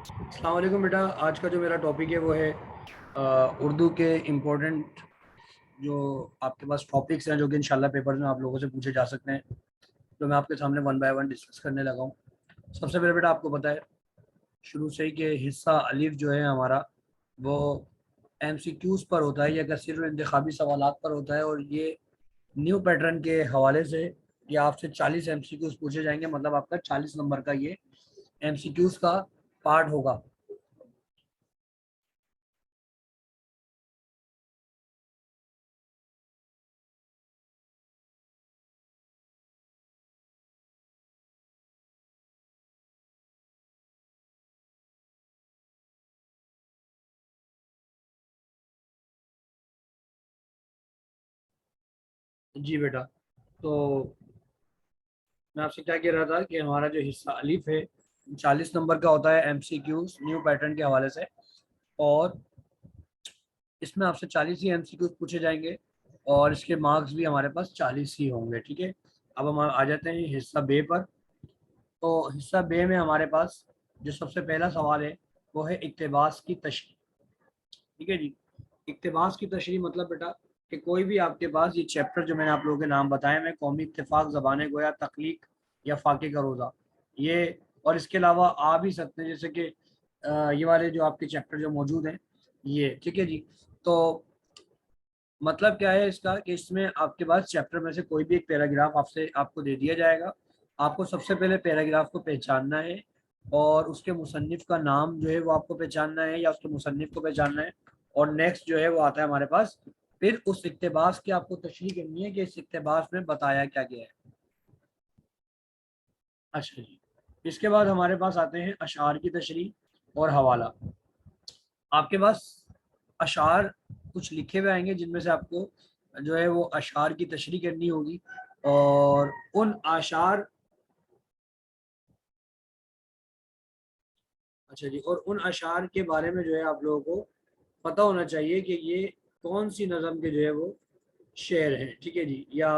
अस्सलाम वालेकुम बेटा। आज का जो मेरा टॉपिक है वो है उर्दू के इम्पोर्टेंट जो आपके पास टॉपिक्स हैं जो कि इंशाल्लाह पेपर में आप लोगों से पूछे जा सकते हैं। तो मैं आपके सामने वन बाय वन डिस्कस करने लगा हूँ। सबसे पहले बेटा आपको पता है शुरू से ही कि हिस्सा अलिफ जो है हमारा वो एमसीक्यूज पर होता है या कसीर इंतखाबी सवालात पर होता है, और ये न्यू पैटर्न के हवाले से ये आपसे 40 एमसीक्यूज पूछे जाएंगे। मतलब आपका 40 नंबर का ये एमसीक्यूज का पार्ट होगा। जी बेटा, तो मैं आपसे क्या कह रहा था कि हमारा जो हिस्सा अलीफ है 40 नंबर का होता है एमसीक्यूज न्यू पैटर्न के हवाले से, और इसमें आपसे 40 ही एमसीक्यूज पूछे जाएंगे और इसके मार्क्स भी हमारे पास 40 ही होंगे। ठीक है, अब हम आ जाते हैं हिस्सा बे पर। तो हिस्सा बे में हमारे पास जो सबसे पहला सवाल है वो है इक्तबास की तशरीह। ठीक है जी, इक्तबास की तशरीह मतलब बेटा कि कोई भी आपके पास ये चैप्टर जो मैंने आप लोगों के नाम बताए में कौमी इत्तेफाक ज़बान गोया तख्लीक या फाके का रोज़ा, ये और इसके अलावा आ भी सकते हैं जैसे कि ये वाले जो आपके चैप्टर जो मौजूद हैं ये। ठीक है जी, तो मतलब क्या है इसका कि इसमें आपके पास चैप्टर में से कोई भी एक पैराग्राफ आपसे आपको दे दिया जाएगा। आपको सबसे पहले पैराग्राफ को पहचानना है और उसके मुसन्निफ का नाम जो है वो आपको पहचानना है या उसके मुसन्निफ को पहचानना है। और नेक्स्ट जो है वो आता है हमारे पास, फिर उस इक्तबास की आपको तशरीह करनी है कि इस इक्तबास में बताया क्या गया है। अच्छा जी, इसके बाद हमारे पास आते हैं अशार की तशरीह और हवाला। आपके पास अशार कुछ लिखे हुए आएंगे जिनमें से आपको जो है वो अशार की तशरीह करनी होगी, और उन आशार, अच्छा जी, और उन अशार के बारे में जो है आप लोगों को पता होना चाहिए कि ये कौन सी नज़म के जो है वो शेर हैं। ठीक है जी, या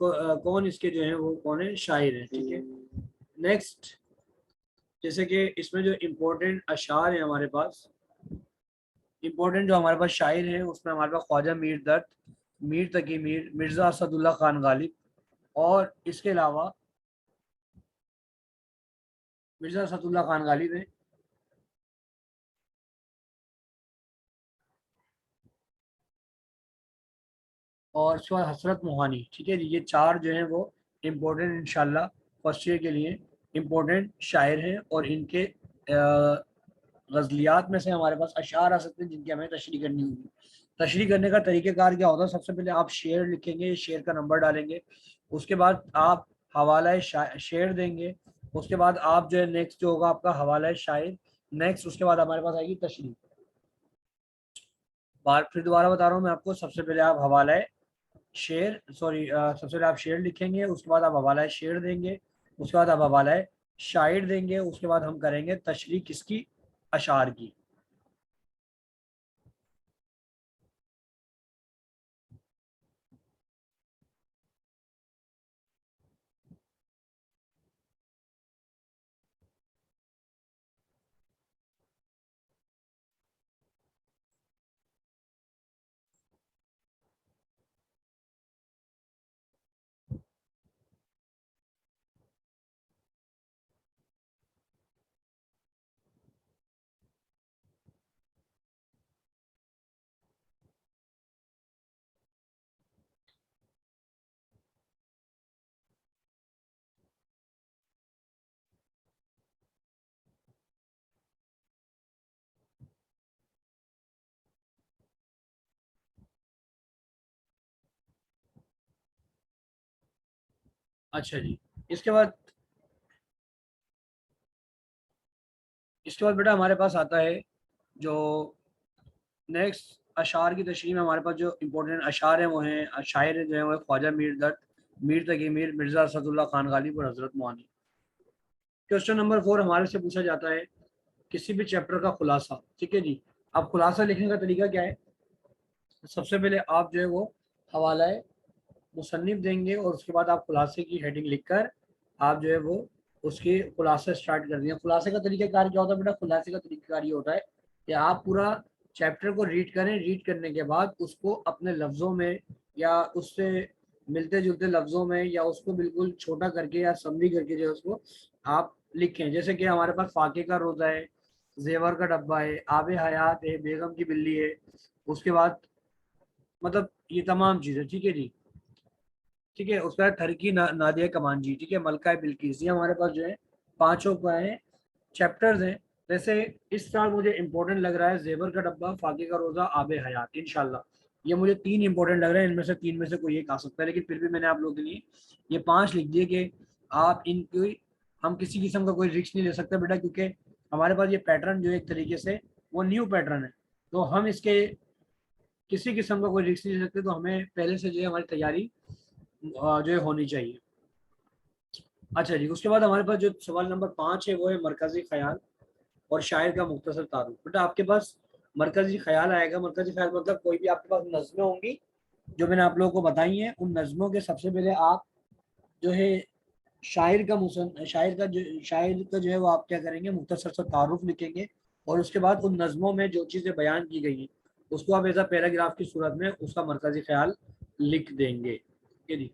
कौन इसके जो है वो कौन है शायर हैं। ठीक है, नेक्स्ट, जैसे कि इसमें जो इम्पोर्टेंट अशार हैं हमारे पास, इम्पोर्टेंट जो हमारे पास शायर हैं उसमें हमारे पास ख्वाजा मीर दर्द, मीर तकी मीर, मिर्ज़ा असदुल्ला खान गालिब, और इसके अलावा मिर्ज़ा असदुल्ला खान गालिब हैं, और उसके बाद हसरत मोहानी। ठीक है जी, ये चार जो हैं वो इम्पोर्टेंट इंशाल्लाह फर्स्ट ईयर के लिए इम्पोर्टेंट शायर हैं, और इनके गज़लियात में से हमारे पास अशार आ सकते हैं जिनकी हमें तशरीह करनी होगी। तशरीह करने का तरीक़ेकार क्या होता है, सबसे पहले आप शेर लिखेंगे, शेर का नंबर डालेंगे, उसके बाद आप हवाला शेर देंगे, उसके बाद आप जो है नेक्स्ट जो होगा आपका हवाला शायर, नेक्स्ट उसके बाद हमारे पास आएगी तशरीह। बार फिर दोबारा बता रहा हूँ मैं आपको, सबसे पहले आप हवाला शेर सॉरी सबसे पहले आप शेर लिखेंगे, उसके बाद आप हवाला शेर देंगे, उसके बाद आप हवाला शायर देंगे, उसके बाद हम करेंगे तशरीह किसकी, अशार की। अच्छा जी, इसके बाद इसके बाद बेटा हमारे पास आता है जो नेक्स्ट अशार की तशरीह में हमारे पास जो इम्पोर्टेंट अशार हैं वो हैं, शायर जो है वो ख्वाजा मीर दर्द, मीर तकी मीर, मिर्ज़ा असदुल्ला खान गालिब और हजरत मोहानी। क्वेश्चन नंबर 4 हमारे से पूछा जाता है किसी भी चैप्टर का खुलासा। ठीक है जी, अब खुलासा लिखने का तरीका क्या है, सबसे पहले आप जो है वो हवाला मुसन्निफ देंगे और उसके बाद आप खुलासे की हेडिंग लिखकर आप जो है वो उसके खुलासे स्टार्ट कर दिए। खुलासे का तरीकाकार क्या होता है बेटा? खुलासे का तरीकाकार ये होता है कि आप पूरा चैप्टर को रीड करें, रीड करने के बाद उसको अपने लफ्ज़ों में या उससे मिलते जुलते लफ्ज़ों में या उसको बिल्कुल छोटा करके या समरी करके जो है उसको आप लिखें। जैसे कि हमारे पास फाके का रोज़ा है, जेवर का डब्बा है, आबे हयात है, बेगम की बिल्ली है, उसके बाद मतलब ये तमाम चीज़ें, ठीक है जी। ठीक है, उसका थरकी नादिया कमांजी, ठीक है, मलका बिल्किस, ये हमारे पास जो है पांचों का है चैप्टर्स हैं। वैसे इस साल मुझे इंपॉर्टेंट लग रहा है जेबर का डब्बा, फाके का रोजा, आबे हयात, इंशाल्लाह ये मुझे तीन इंपॉर्टेंट लग रहे हैं। इनमें से तीन में से कोई एक आ सकता है, लेकिन फिर भी मैंने आप लोगों के लिए ये पांच लिख दिए कि आप इनकी, हम किसी किस्म का कोई रिस्क नहीं ले सकते बेटा, क्योंकि हमारे पास ये पैटर्न जो है एक तरीके से वो न्यू पैटर्न है, तो हम इसके किसी किस्म का कोई रिस्क नहीं ले सकते। तो हमें पहले से जो है हमारी तैयारी जो है होनी चाहिए। अच्छा जी, उसके बाद हमारे पास जो सवाल नंबर 5 है वो है मरकजी ख्याल और शायर का मुख्तसर तारुफ। बेटा आपके पास मरकजी ख्याल आएगा। मरकजी ख्याल मतलब कोई भी आपके पास नज़में होंगी जो मैंने आप लोगों को बताई हैं, उन नज़मों के सबसे पहले आप जो है शायर का जो है वो आप क्या करेंगे, मुख्तसर सा तारुफ लिखेंगे, और उसके बाद उन नज़मों में जो चीज़ें बयान की गई हैं उसको आप एज अ पैराग्राफ की सूरत में उसका मरकजी ख्याल लिख देंगे। ठीक है जी।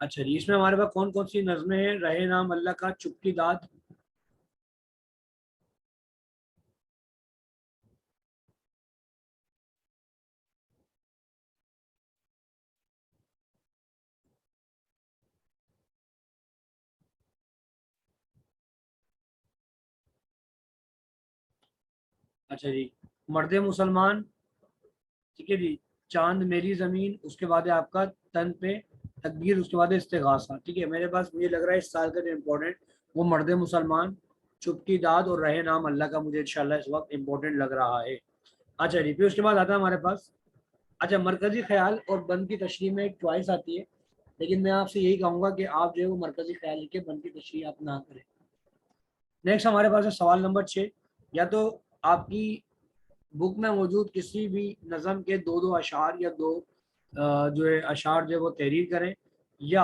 अच्छा जी, इसमें हमारे पास कौन कौन सी नज़में हैं? रहे नाम अल्लाह का, चुप की दाद। अच्छा जी, मर्द मुसलमान, ठीक है जी, चांद मेरी जमीन, उसके बाद है आपका तन पे तकदीर, उसके बाद है इस्तिगासा। ठीक है, मेरे पास मुझे लग रहा है इस साल का जो इम्पोर्टेंट वो मर्द मुसलमान, चुप की दाद और रहे नाम अल्लाह का मुझे इंशाल्लाह इस वक्त इम्पोर्टेंट लग रहा है। अच्छा जी, फिर उसके बाद आता है हमारे पास, अच्छा मरकजी ख्याल और बंद की तशरीह में एक चॉइस आती है, लेकिन मैं आपसे यही कहूँगा कि आप जो है वो मरकजी ख्याल लिखे, बंद की तशरीह आप ना करें। नेक्स्ट हमारे पास है सवाल नंबर 6। या तो आपकी बुक में मौजूद किसी भी नज़म के दो दो अशार या दो जो है अशार जो है वो तहरीर करें, या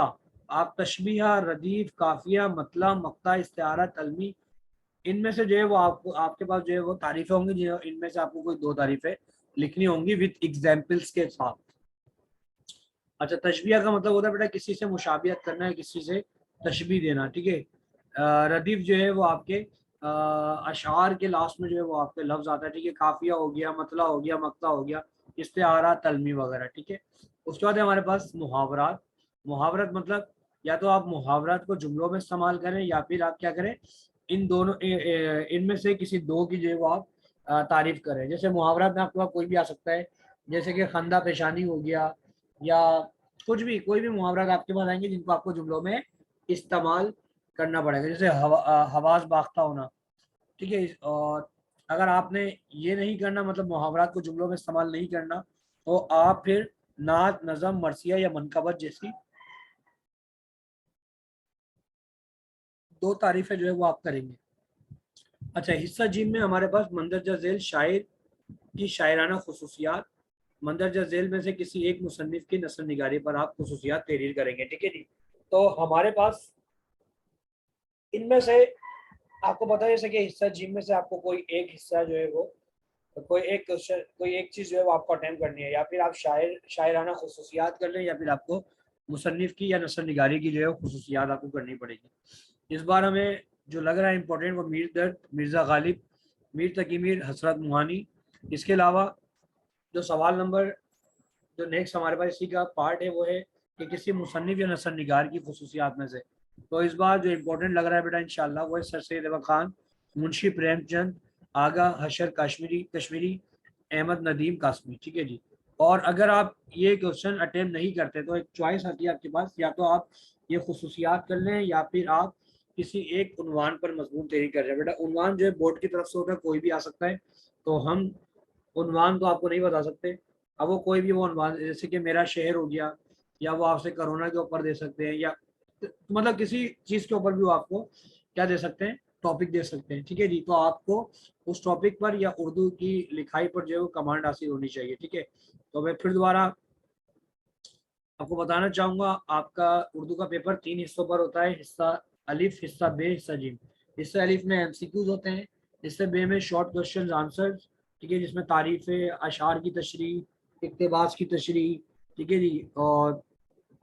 आप तशबीहा, रदीफ, काफिया, मतला, मक्ता, इस्तिआरा, तलमी, इनमें से जो है वो आपको आपके पास जो है वो तारीफें होंगी, जो इनमें से आपको कोई दो तारीफें लिखनी होंगी विद एग्जाम्पल्स के साथ। अच्छा, तशबिया का मतलब होता है बेटा किसी से मुशाबियत करना है, किसी से तशबी देना। ठीक है, रदीफ जो है वो आपके अशार के लास्ट में जो है वो आपके लफ्ज आता है। ठीक है, काफिया हो गया, मतला हो गया, मक्ता हो गया, इस्तेआरा, तलमी वगैरह। ठीक है, उसके बाद है हमारे पास मुहावरात। मुहावरत मतलब या तो आप मुहावरात को जुमलों में इस्तेमाल करें या फिर आप क्या करें, इन दोनों इनमें से किसी दो की जो है वो आप तारीफ करें। जैसे मुहावरात में आपके पास कोई भी आ सकता है, जैसे कि खंदा पेशानी हो गया, या कुछ भी, कोई भी मुहावरात आपके पास आएंगे जिनको आपको जुमलों में इस्तेमाल करना पड़ेगा। जैसे हवास बाख्ता होना। ठीक है, और अगर आपने ये नहीं करना, मतलब मुहावरात को जुमलों में इस्तेमाल नहीं करना, तो आप फिर नात, नज़म, मरसिया या मनकबत जैसी दो तारीफें जो है वो आप करेंगे। अच्छा, हिस्सा जिम में हमारे पास मंदरजा झेल शायर की शायराना खसूसियात। मंदरजा झेल में से किसी एक मुसन्निफ की नस्ल निगारी पर आप खसूसियात तहरीर करेंगे। ठीक है जी, तो हमारे पास इनमें से आपको पता है जैसे कि हिस्सा जिम में से आपको कोई एक हिस्सा जो है वो कोई एक चीज़ जो है वो आपको अटेम्प्ट करनी है, या फिर आप शायराना खसूसियात कर लें, या फिर आपको मुसन्निफ की या नस्ल निगारी की जो है वो खसूसियात आपको करनी पड़ेगी। इस बार हमें जो लग रहा है इंपॉर्टेंट वो मीर दर्द, मिर्ज़ा गालिब, मीर तकी मीर, हसरत मुहानी। इसके अलावा जो सवाल नंबर जो नेक्स्ट हमारे पास इसी का पार्ट है वो है कि किसी मुसन्निफ या नसर निगार की खसूसियात में से। तो इस बार जो इम्पोर्टेंट लग रहा है बेटा इंशाल्लाह वो है सर सैयद अहमद खान, मुंशी प्रेमचंद, आगा हशर कश्मीरी कश्मीरी, अहमद नदीम कासमी। ठीक है जी, और अगर आप ये क्वेश्चन अटेम्प्ट नहीं करते तो एक चॉइस आती है आपके पास, या तो आप ये खसूसियात कर लें या फिर आप किसी एक उन्वान पर मजमून तैयारी कर रहे हैं। बेटा उन्वान जो है बोर्ड की तरफ से होता है, कोई भी आ सकता है, तो हम उन्वान तो आपको नहीं बता सकते। अब वो कोई भी वो उन्वान, जैसे कि मेरा शहर हो गया, या वो आपसे कोरोना के ऊपर दे सकते हैं, या मतलब किसी चीज़ के ऊपर भी वो आपको क्या दे सकते हैं, टॉपिक दे सकते हैं। ठीक है जी, तो आपको उस टॉपिक पर या उर्दू की लिखाई पर जो है वो कमांड हासिल होनी चाहिए। ठीक है, तो मैं फिर दोबारा आपको बताना चाहूंगा, आपका उर्दू का पेपर 3 हिस्सों पर होता है। हिस्सा अलिफ, हिस्सा बे, हिस्सा जीम। हिस्सा अलिफ में एमसीक्यूज होते हैं, हिस्से बे में शॉर्ट क्वेश्चंस आंसर्स, ठीक है, जिसमें तारीफें, अशार की तशरीह, इक्तबास की तशरीह, ठीक है जी, और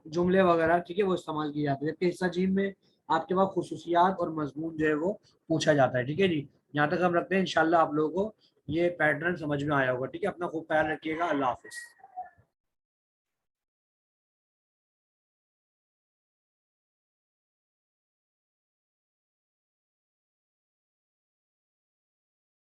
जुमले वगैरह, ठीक है, वो इस्तेमाल किए जाते हैं। जबकि हिस्सा जीम में आपके पास खुसूसियात और मजमून जो है वो पूछा जाता है, ठीक है जी। यहाँ तक हम रखते हैं, इंशाल्लाह आप लोगों को ये पैटर्न समझ में आया होगा, ठीक है। अपना खूब ख्याल रखिएगा, अल्लाह हाफिज़।